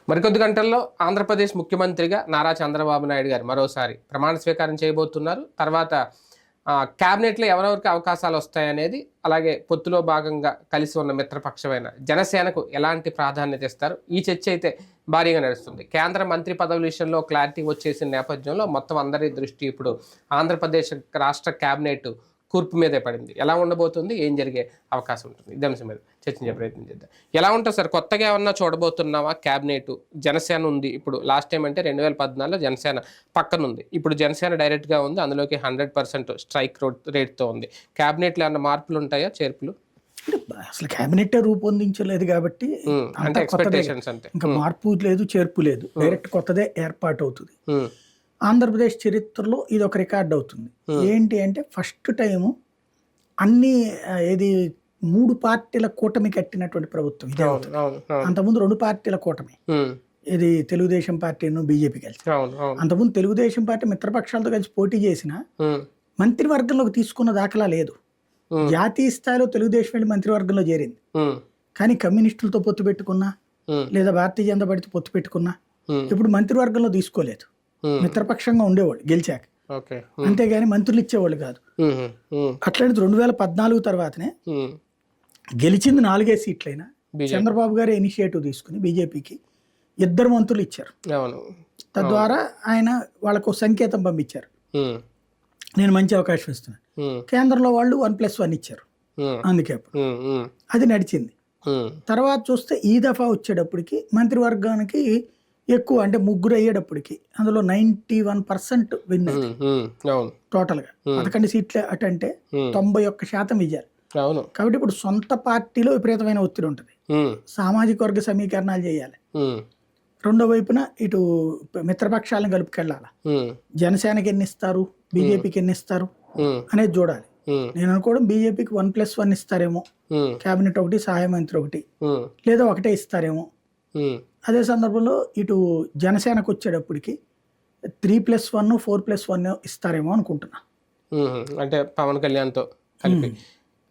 మరికొద్ది గంటల్లో ఆంధ్రప్రదేశ్ ముఖ్యమంత్రిగా నారా చంద్రబాబు నాయుడు గారు మరోసారి ప్రమాణ స్వీకారం చేయబోతున్నారు. తర్వాత క్యాబినెట్లో ఎవరెవరికి అవకాశాలు వస్తాయనేది, అలాగే పొత్తులో భాగంగా కలిసి ఉన్న మిత్రపక్షమైన జనసేనకు ఎలాంటి ప్రాధాన్యత ఇస్తారు, ఈ చర్చ అయితే భారీగా నడుస్తుంది. కేంద్ర మంత్రి పదవుల విషయంలో క్లారిటీ వచ్చేసిన నేపథ్యంలో మొత్తం అందరి దృష్టి ఇప్పుడు ఆంధ్రప్రదేశ్ రాష్ట్ర క్యాబినెట్ కూర్పు మీదే పడింది. ఎలా ఉండబోతుంది, ఏం జరిగే అవకాశం ఉంటుంది, ఇదే అంశం మీద చర్చించే ప్రయత్నం చేద్దాం. ఎలా ఉంటుంది సార్, కొత్తగా ఏమన్నా చూడబోతున్నావా? క్యాబినెట్ జనసేన ఉంది, ఇప్పుడు లాస్ట్ టైం అంటే 2014లో జనసేన పక్కన ఉంది, ఇప్పుడు జనసేన డైరెక్ట్గా ఉంది, అందులోకి 100% స్ట్రైక్ రేట్తో ఉంది. క్యాబినెట్లో ఏమన్నా మార్పులు ఉంటాయా, చేర్పులు? అసలు క్యాబినెట్ రూపొందించలేదు కాబట్టి అంటే ఎక్స్పెక్టేషన్స్ అంతే, ఇంకా మార్పు లేదు, చేర్పు లేదు, డైరెక్ట్ కొత్తదే ఏర్పాటు అవుతుంది. ఆంధ్రప్రదేశ్ చరిత్రలో ఇది ఒక రికార్డ్ అవుతుంది. ఏంటి అంటే ఫస్ట్ టైము అన్ని ఏది 3 పార్టీల కూటమి కట్టినటువంటి ప్రభుత్వం ఇదే అవుతుంది. అంతకుముందు 2 పార్టీల కూటమి, ఇది తెలుగుదేశం పార్టీను బీజేపీ కలిసి. అంతకుముందు తెలుగుదేశం పార్టీ మిత్రపక్షాలతో కలిసి పోటీ చేసిన మంత్రివర్గంలోకి తీసుకున్న దాఖలా లేదు. జాతీయ స్థాయిలో తెలుగుదేశం వెళ్ళి మంత్రివర్గంలో చేరింది, కానీ కమ్యూనిస్టులతో పొత్తు పెట్టుకున్నా లేదా భారతీయ జనతా పార్టీతో పొత్తు పెట్టుకున్నా ఇప్పుడు మంత్రివర్గంలో తీసుకోలేదు. మిత్రపక్షంగా ఉండేవాళ్ళు గెలిచాక, అంతేగాని మంత్రులు ఇచ్చేవాళ్ళు కాదు. అట్లాంటి 2014 తర్వాతనే గెలిచింది 4 సీట్లైనా చంద్రబాబు గారు ఇనిషియేటివ్ తీసుకుని బీజేపీకి 2 మంత్రులు ఇచ్చారు. తద్వారా ఆయన వాళ్ళకు సంకేతం పంపించారు, నేను మంచి అవకాశం ఇస్తున్నాను. కేంద్రంలో వాళ్ళు 1+1 ఇచ్చారు, అందుకే అది నడిచింది. తర్వాత చూస్తే ఈ దఫా వచ్చేటప్పటికి మంత్రివర్గానికి ఎక్కువ, అంటే 3 అయ్యేటప్పటికి అందులో 91% విన్ టోటల్ గా. 11 సీట్లు అటంటే 91% విజయాలు. కాబట్టి ఇప్పుడు సొంత పార్టీలో విపరీతమైన ఒత్తిడి ఉంటుంది, సామాజిక వర్గ సమీకరణాలు చేయాలి, రెండో వైపున ఇటు మిత్రపక్షాలను కలుపుకెళ్ళాలి. జనసేనకి ఎన్ని ఇస్తారు, బీజేపీకి ఎన్ని ఇస్తారు అనేది చూడాలి. నేను అనుకోవడం బీజేపీకి 1+1 ఇస్తారేమో, కేబినెట్ ఒకటి, సహాయ మంత్రి ఒకటి, లేదా ఒకటే ఇస్తారేమో. అదే సందర్భంలో ఇటు జనసేనకు వచ్చేటప్పటికి 3+1, 4+1 ఇస్తారేమో అనుకుంటున్నా. అంటే పవన్ కళ్యాణ్తో కలిపి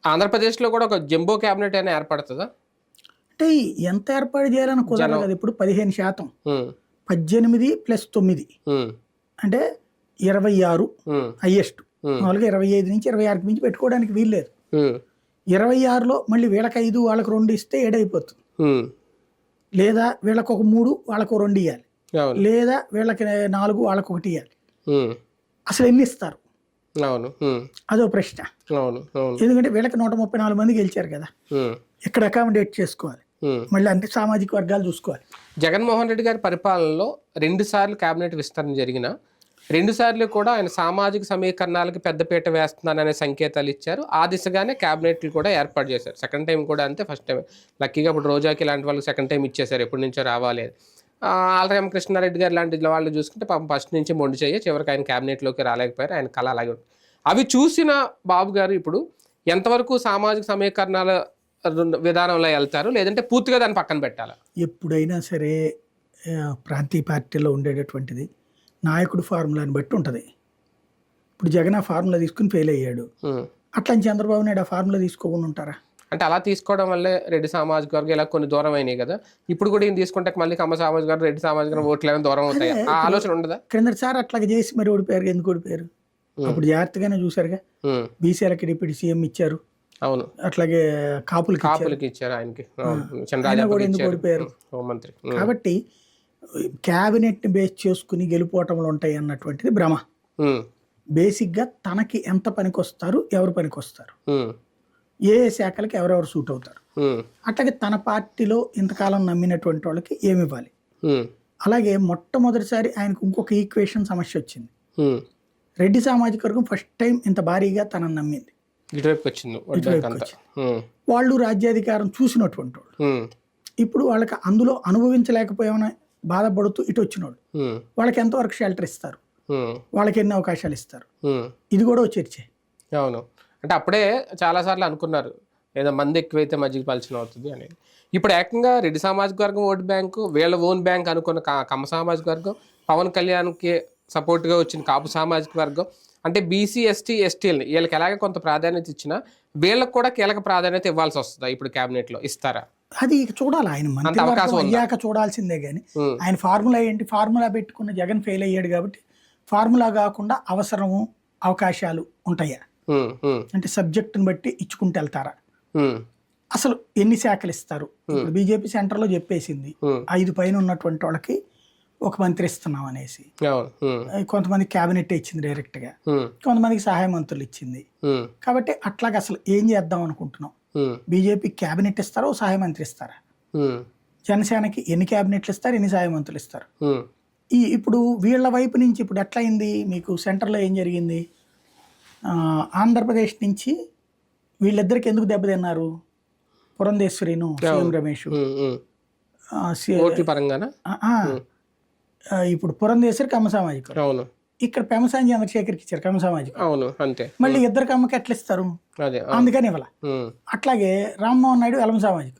ఆంధ్రప్రదేశ్లో కూడా ఒక జంబో క్యాబినెట్ అయినా ఏర్పడుతుందా? అంటే ఎంత ఏర్పాటు చేయాలని కుదరదు కదా. ఇప్పుడు 15%, 18+9 అంటే 26 హైయెస్ట్. మామూలుగా 25 నుంచి 26కి మించి పెట్టుకోవడానికి వీల్లేదు. 26లో మళ్ళీ వీళ్ళకి 5 వాళ్ళకి 2 ఇస్తే 7 అయిపోతుంది. లేదా వీళ్ళకి ఒక 3 వాళ్ళకు 2 ఇవ్వాలి, లేదా వీళ్ళకి 4 వాళ్ళకు 1 ఇవ్వాలి. అసలు ఎన్ని ఇస్తారు అదో ప్రశ్న. ఎందుకంటే వీళ్ళకి 134 మంది గెలిచారు కదా, ఇక్కడ అకామిడేట్ చేసుకోవాలి, మళ్ళీ అన్ని సామాజిక వర్గాలు చూసుకోవాలి. జగన్మోహన్ రెడ్డి గారి పరిపాలనలో 2 సార్లు కేబినెట్ విస్తరణ జరిగిన 2 సార్లు కూడా ఆయన సామాజిక సమీకరణాలకు పెద్దపీట వేస్తున్నాననే సంకేతాలు ఇచ్చారు. ఆ దిశగానే క్యాబినెట్లు కూడా ఏర్పాటు చేశారు. సెకండ్ టైం కూడా అంతే, ఫస్ట్ టైం లక్కీగా ఇప్పుడు రోజాకి లాంటి వాళ్ళకి సెకండ్ టైం ఇచ్చేశారు, ఎప్పటి నుంచో రావాలి. ఆల్రెడీ కృష్ణారెడ్డి గారు లాంటి వాళ్ళు చూసుకుంటే పాపం ఫస్ట్ నుంచి మొండి చెయ్యి, చివరికి ఆయన క్యాబినెట్లోకి రాలేకపోయారు, ఆయన కళ అలాగే ఉంటుంది. అవి చూసిన బాబు గారు ఇప్పుడు ఎంతవరకు సామాజిక సమీకరణాల విధానంలో వెళ్తారు, లేదంటే పూర్తిగా దాన్ని పక్కన పెట్టాలా? ఎప్పుడైనా సరే ప్రాంతీయ పార్టీలో ఉండేటటువంటిది నాయకుడు ఫార్ములాని బట్టి ఉంటుంది. ఇప్పుడు జగన్ ఆ ఫార్ములా తీసుకుని ఫెయిల్ అయ్యాడు, అట్లా చంద్రబాబు నాయుడు ఆ ఫార్ములా తీసుకోకుండా ఉంటారా? అంటే అలా తీసుకోవడం వల్లే రెడ్డి సామాజిక వర్గం ఇలా కొన్ని దూరం అయినాయి కదా. ఇప్పుడు కూడా ఈయన తీసుకుంటే మళ్ళీ కమ్మ సామాజిక వర్గం, రెడ్డి సామాజిక వర్గం ఓట్లు ఏమైనా దూరం అవుతాయి, ఆ ఆలోచన ఉండదా? క్రిందసారి అట్లాగే చేసి మరి ఓడిపోయారు. ఎందుకు ఓడిపోయారు? అప్పుడు జాగ్రత్తగానే చూసారుగా, బీసీఆర్కి డిప్యూటీ సీఎం ఇచ్చారు, అవును, అట్లాగే కాపులకి ఇచ్చారు, ఆయనకి ఎందుకు ఓడిపోయారు? హోంమంత్రి. కాబట్టి క్యాబినెట్ బేస్ చేసుకుని గెలుపోవటంలో ఉంటాయి అన్నటువంటిది భ్రమ. బేసిక్గా తనకి ఎంత పనికొస్తారు, ఎవరు పనికొస్తారు, ఏ శాఖలకి ఎవరెవరు సూట్ అవుతారు, అట్లాగే తన పార్టీలో ఇంతకాలం నమ్మినటువంటి వాళ్ళకి ఏమి ఇవ్వాలి. అలాగే మొట్టమొదటిసారి ఆయనకు ఇంకొక ఈక్వేషన్ సమస్య వచ్చింది. రెడ్డి సామాజిక వర్గం ఫస్ట్ టైం ఇంత భారీగా తనని నమ్మింది, వాళ్ళు రాజ్యాధికారం చూసినటువంటి వాళ్ళు. ఇప్పుడు వాళ్ళకి అందులో అనుభవించలేకపోయామని బాధపడుతూ ఇటు వచ్చినోళ్ళు వాళ్ళకి ఎంతవరకు షెల్టర్ ఇస్తారు, వాళ్ళకి ఎన్ని అవకాశాలు ఇస్తారు, ఇది కూడా చర్చే. అవును, అంటే అప్పుడే చాలాసార్లు అనుకున్నారు ఏదో మంది ఎక్కువైతే మజ్జిగ పలచన అవుతుంది అనేది. ఇప్పుడు ఏకంగా రెడ్డి సామాజిక వర్గం ఓటు బ్యాంకు, వీళ్ళ ఓన్ బ్యాంక్ అనుకున్న కమ్మ సామాజిక వర్గం, పవన్ కళ్యాణ్కి సపోర్ట్గా వచ్చిన కాపు సామాజిక వర్గం, అంటే బీసీ ఎస్టీ ఎస్టీలని వీళ్ళకి ఎలాగ కొంత ప్రాధాన్యత ఇచ్చినా వీళ్ళకి కూడా కీలక ప్రాధాన్యత ఇవ్వాల్సి వస్తుందా ఇప్పుడు కేబినెట్ లో? ఇస్తారా? అది ఇక చూడాలి, ఆయన మంత్రివర్గం అయ్యాక చూడాల్సిందే కానీ ఆయన ఫార్ములా ఏంటి, ఫార్ములా పెట్టుకున్న జగన్ ఫెయిల్ అయ్యాడు కాబట్టి ఫార్ములా కాకుండా అవసరము అవకాశాలు ఉంటాయా అంటే సబ్జెక్టుని బట్టి ఇచ్చుకుంటూ వెళ్తారా, అసలు ఎన్ని శాఖలు ఇస్తారు? ఇప్పుడు బీజేపీ సెంటర్లో చెప్పేసింది 5 పైన ఉన్నటువంటి వాళ్ళకి ఒక మంత్రి ఇస్తున్నాం అనేసి, కొంతమంది క్యాబినెట్ ఇచ్చింది డైరెక్ట్ గా, కొంతమందికి సహాయ మంత్రులు ఇచ్చింది. కాబట్టి అట్లాగే అసలు ఏం చేద్దాం అనుకుంటున్నాం? బీజేపీ క్యాబినెట్ ఇస్తారా, సహాయ మంత్రి ఇస్తారా? జనసేనకి ఎన్ని క్యాబినెట్లు ఇస్తారు, ఎన్ని సహాయ మంత్రులు ఇస్తారు? ఇప్పుడు వీళ్ళ వైపు నుంచి ఇప్పుడు ఎట్లయింది మీకు సెంటర్లో ఏం జరిగింది? ఆంధ్రప్రదేశ్ నుంచి వీళ్ళిద్దరికి ఎందుకు దెబ్బతిన్నారు? పురంధేశ్వరిను సీఎం రమేష్. ఇప్పుడు పురంధేశ్వరి కమ్మ సామాజిక, ఇక్కడ పెమసాని చంద్రశేఖర్కి ఇచ్చారు కమ్మ సామాజిక, మళ్ళీ ఇద్దరు కమ్మకి ఎట్లా ఇస్తారు? అందుకని ఇవ్వాల. అట్లాగే రామ్మోహన్ నాయుడు వెలమ సామాజిక,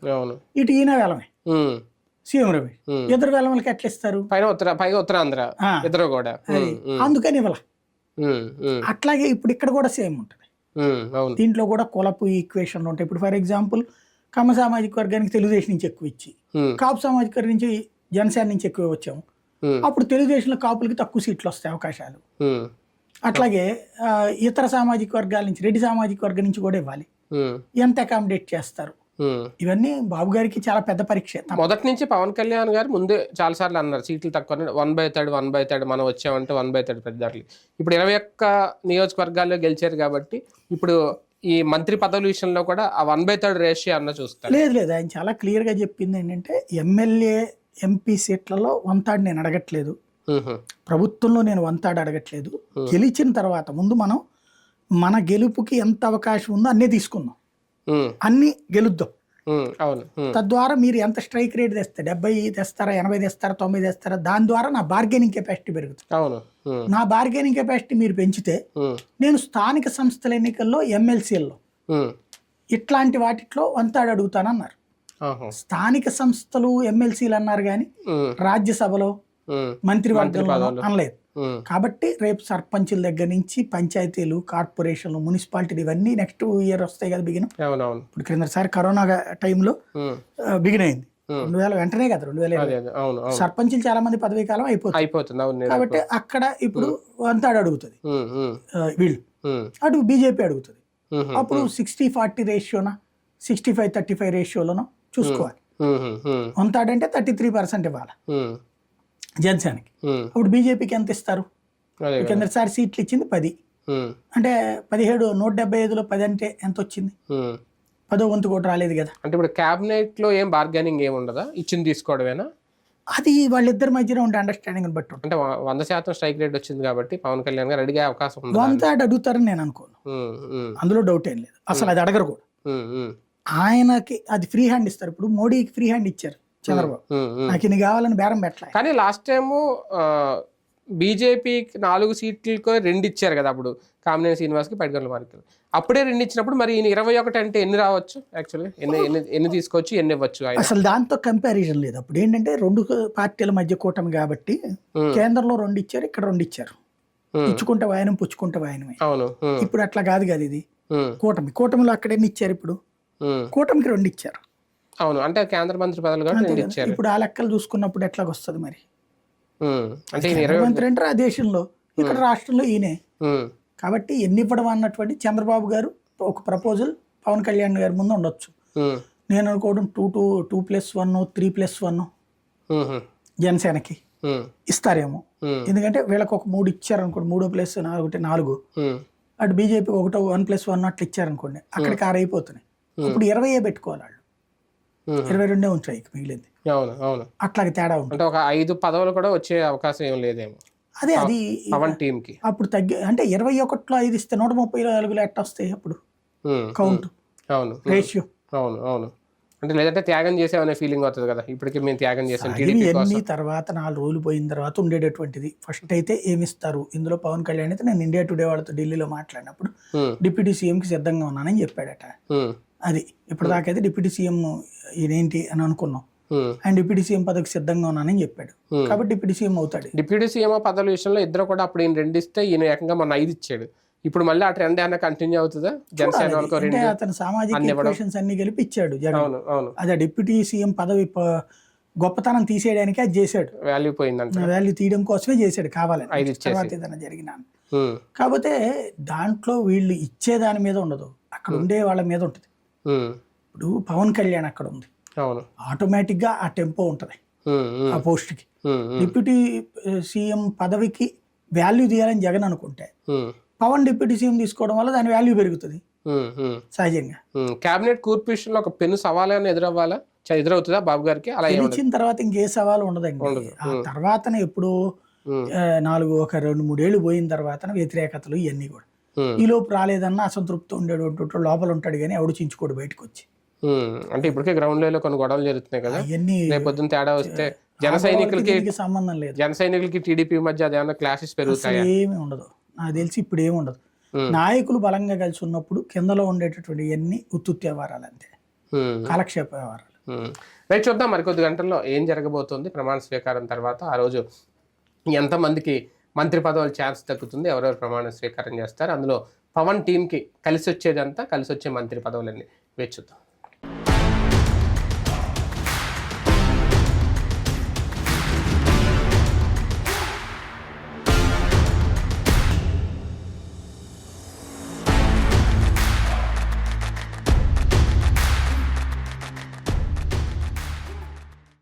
ఇటు ఈయన వెలమే సీఎం రమేష్, ఇద్దరు వెలమలకి ఎట్లా ఇస్తారు? అందుకని ఇవ్వాల. అట్లాగే ఇప్పుడు ఇక్కడ కూడా సేమ్ ఉంటుంది, దీంట్లో కూడా కులపు ఈక్వేషన్లు ఉంటాయి. ఇప్పుడు ఫర్ ఎగ్జాంపుల్ కమ్మ సామాజిక వర్గానికి తెలుగుదేశం నుంచి ఎక్కువ ఇచ్చి కాపు సామాజిక వర్గం నుంచి జనసేన నుంచి ఎక్కువ వచ్చాము, అప్పుడు తెలుగుదేశంలో కాపులకి తక్కువ సీట్లు వస్తాయి అవకాశాలు. అట్లాగే ఇతర సామాజిక వర్గాల నుంచి రెడ్డి సామాజిక వర్గం నుంచి కూడా ఇవ్వాలి, ఎంత అకామిడేట్ చేస్తారు? ఇవన్నీ బాబు గారికి చాలా పెద్ద పరీక్ష. మొదటి నుంచి పవన్ కళ్యాణ్ గారు ముందే చాలా సార్లు అన్నారు సీట్లు తక్కువ, 1/3 మనం వచ్చామంటే 1/3 పెద్దారులు. ఇప్పుడు 21 నియోజకవర్గాల్లో గెలిచారు కాబట్టి ఇప్పుడు ఈ మంత్రి పదవుల విషయంలో కూడా ఆ 1/3 రేషియో అన్న చూస్తారు. లేదు, ఆయన చాలా క్లియర్ గా చెప్పింది ఏంటంటే ఎమ్మెల్యే ఎంపీ సీట్లలో 1/3 నేను అడగట్లేదు, ప్రభుత్వంలో నేను 1/3 అడగట్లేదు, గెలిచిన తర్వాత ముందు మనం మన గెలుపుకి ఎంత అవకాశం ఉందో అన్నీ తీసుకుందాం, అన్ని గెలుద్దాం. తద్వారా మీరు ఎంత స్ట్రైక్ రేట్ తెస్తారు, 70 తెస్తారా, 80 తెస్తారా, 90 తెస్తారా, దాని ద్వారా నా బార్గెనింగ్ కెపాసిటీ పెరుగుతుంది. నా బార్గెనింగ్ కెపాసిటీ మీరు పెంచితే నేను స్థానిక సంస్థల ఎన్నికల్లో ఎమ్మెల్సీల్లో ఇట్లాంటి వాటిలో 1/3 అడుగుతానన్నారు. స్థానిక సంస్థలు ఎమ్మెల్సీలు అన్నారు కానీ రాజ్యసభలో మంత్రివర్గంలో అనలేదు. కాబట్టి రేపు సర్పంచుల దగ్గర నుంచి పంచాయతీలు, కార్పొరేషన్లు, మున్సిపాలిటీలు ఇవన్నీ నెక్స్ట్ ఇయర్ వస్తాయి కదా బిగిన్. ఇప్పుడు క్రిందసారి కరోనా టైంలో బిగిన్ అయింది 2000 వెంటనే కదా 2020 సర్పంచులు చాలా మంది పదవీ కాలం అయిపోతుంది. కాబట్టి అక్కడ ఇప్పుడు 1/3 అడుగుతుంది వీళ్ళు, అటు బీజేపీ అడుగుతుంది. అప్పుడు 60-40 రేషియోనా 65-35 రేషియోలోనో చూసుకోవాలి. 1/3 అంటే 33% ఇవ్వాలి జనసేనకి. అప్పుడు బీజేపీకి ఎంత ఇస్తారు? కిందసారి సీట్లు ఇచ్చింది 10, అంటే 17 175లో 10 అంటే ఎంత వచ్చింది? 10వ వంతు కూడా రాలేదు కదా. అంటే ఇప్పుడు క్యాబినెట్ లో ఏం బార్గెనింగ్ ఏమి ఉండదా, ఇచ్చింది తీసుకోవడమేనా? అది వాళ్ళిద్దరి మధ్యన ఉండే అండర్స్టాండింగ్ బట్టి అంటే 100% స్ట్రైక్ రేట్ వచ్చింది కాబట్టి పవన్ కళ్యాణ్ గారు అడిగే అవకాశం ఉంది. 1/3 అడుగుతారని నేను అనుకోను, అందులో డౌట్ ఏం లేదు. అసలు అది అడగరు కూడా, ఆయనకి అది ఫ్రీ హ్యాండ్ ఇస్తారు. ఇప్పుడు మోడీకి ఫ్రీ హ్యాండ్ ఇచ్చారు చంద్రబాబు, నాకు ఇది కావాలని బేరం పెట్టలే. కానీ లాస్ట్ టైము బీజేపీకి 4 సీట్లకు 2 ఇచ్చారు కదా, అప్పుడు కామినేని శ్రీనివాస్కి పైడిగండ్ల మార్కెట్ అప్పుడే 2 ఇచ్చినప్పుడు మరి ఈయన 21 అంటే ఎన్ని రావచ్చు? యాక్చువల్లీ ఎన్ని తీసుకోవచ్చు, ఎన్ని ఇవ్వచ్చు? అసలు దాంతో కంపారిజన్ లేదు. అప్పుడు ఏంటంటే 2 పార్టీల మధ్య కూటమి కాబట్టి కేంద్రంలో 2 ఇచ్చారు, ఇక్కడ 2 ఇచ్చారు, ఇచ్చుకుంటే వాయనం పుచ్చుకుంటే వాయనమే. ఇప్పుడు అట్లా కాదు కదా, ఇది కూటమిలో అక్కడ ఎన్ని ఇచ్చారు? ఇప్పుడు కూటమికి 2 ఇచ్చారు. అవును, అంటే కేంద్ర మంత్రి పదవులు కూడా ఇచ్చారు. ఇప్పుడు ఆ లెక్కలు చూసుకున్నప్పుడు ఎట్లాగొస్తుంది మరి? మంత్రి అంటే ఆ దేశంలో, ఇక్కడ రాష్ట్రంలో ఈయనే. కాబట్టి ఎన్ని ఇవ్వడం అన్నటువంటి చంద్రబాబు గారు ఒక ప్రపోజల్ పవన్ కళ్యాణ్ గారి ముందు ఉండొచ్చు. నేను అనుకోవడం 2+1 3+1 జనసేనకి ఇస్తారేమో. ఎందుకంటే వీళ్ళకి ఒక 3 ఇచ్చారు అనుకోండి, 3+4 అటు బీజేపీ 1+1 అట్లా ఇచ్చారనుకోండి, అక్కడికి 6 అయిపోతున్నాయి. ఇప్పుడు 20 పెట్టుకోవాలి వాళ్ళు, 22 ఉంటాయి మిగిలింది. అట్లాగే తేడా ఉంటుంది. ఒక 5 పదవులు కూడా వచ్చే అవకాశం ఏం లేదేమో. అదే అది పవన్ టీమ్ కి అప్పుడు తగ్గి, అంటే 21లో 5 ఇస్తే 134లో ఎట్లా వస్తాయి అప్పుడు కౌంట్ రేషియో? అవును, అంటే లేదంటే త్యాగం చేసామనే ఫీలింగ్ అవుతుంది కదా. ఇప్పటికి మేము త్యాగం చేసాం ఎన్ని తర్వాత 4 రోజులు పోయిన తర్వాత ఉండేటటువంటిది. ఫస్ట్ అయితే ఏమిస్తారు ఇందులో? పవన్ కళ్యాణ్ అయితే నేను ఇండియా టుడే వాళ్ళతో ఢిల్లీలో మాట్లాడినప్పుడు డిప్యూటీ సీఎంకి సిద్ధంగా ఉన్నానని చెప్పాడట. అది ఇప్పటిదాకైతే డిప్యూటీ సీఎం ఇదేంటి అని అనుకున్నాం. ఆయన డిప్యూటీ సీఎం పదవికి సిద్ధంగా ఉన్నానని చెప్పాడు. కాబట్టి డిప్యూటీ సీఎం అవుతాడు. డిప్యూటీ సీఎం పదవుల విషయంలో ఇద్దరు కూడా అప్పుడు ఈయన 2 ఇస్తే ఈయన ఏకంగా మొన్న 5 ఇచ్చాడు. ఇప్పుడు మళ్ళీ ఆ ట్రెండ్ ఏమైనా కంటిన్యూ అవుతుందా? జనసేన వాళ్ళకు అంటే అతను సామాజిక ఈక్వేషన్స్ అన్ని కలిపి ఇచ్చాడు జగన్. అవును అవును అదే డిప్యూటీ సీఎం పదవి గొప్పతనం తీసేయడానికి అది చేశాడు. వాల్యూ పోయిందంట. వాల్యూ తీయడం కోసమే చేశాడు కావాలని. 5 ఇచ్చేసి. తర్వాత ఏదైనా జరిగినా కాకపోతే దాంట్లో వీళ్ళు ఇచ్చే దాని మీద ఉండదు, అక్కడ ఉండే వాళ్ళ మీద ఉంటుంది. ఇప్పుడు పవన్ కళ్యాణ్ అక్కడ ఉంది, అవును ఆటోమేటిక్ గా ఆ టెంపో ఉంటది ఆ పోస్ట్ కి. డిప్యూటీ సీఎం పదవికి వాల్యూ తీయాలని జగన్ అనుకుంటే పవన్ డిప్యూటీ సీఎం తీసుకోవడం వల్ల దాని వాల్యూ పెరుగుతుంది సహజంగా. కేబినెట్ కూర్పు విషయంలో ఒక పెను సవాలు ఎదురవ్వాలా, ఎదురవుతుందా బాబు గారికి? అలా గెలిచిన తర్వాత ఇంకే సవాలు ఉండదండి. ఆ తర్వాతనే ఎప్పుడు 2-3 ఏళ్ళు పోయిన తర్వాత వ్యతిరేకతలు ఇవన్నీ కూడా. ఈ లోపు రాలేదన్న అసంతృప్తి ఉండేటువంటి లోపల ఉంటాడు కానీ ఎవడు చించుకోడు బయటకు వచ్చి. అంటే ఇప్పటికే గ్రౌండ్ లెవెల్లో కొన్ని గొడవలు జరుగుతున్నాయి కదా, అవన్నీ రేపొద్దున తేడా వస్తే జన సైనికులకి సంబంధం లేదు. జన సైనికులకి టీడీపీ మధ్య అదేమన్నా క్లాషెస్ పెరుగుతాయి? ఏమి ఉండదు నాకు తెలిసి, ఇప్పుడు ఏమి ఉండదు. నాయకులు బలంగా కలిసి ఉన్నప్పుడు కిందలో ఉండేటటువంటి ఇవన్నీ ఉత్తుత్తి వ్యవహారాలు, అంతే కాలక్షేప వ్యవహారాలు. రైట్, చూద్దాం మరికొద్ది గంటల్లో ఏం జరగబోతుంది. ప్రమాణ స్వీకారం తర్వాత ఆ రోజు ఎంతమందికి మంత్రి పదవుల ఛాన్స్ దక్కుతుంది, ఎవరెవరు ప్రమాణ స్వీకారం చేస్తారు, అందులో పవన్ టీంకి కలిసి వచ్చేదంతా కలిసి వచ్చే మంత్రి పదవులన్నీ వేచి చూద్దాం.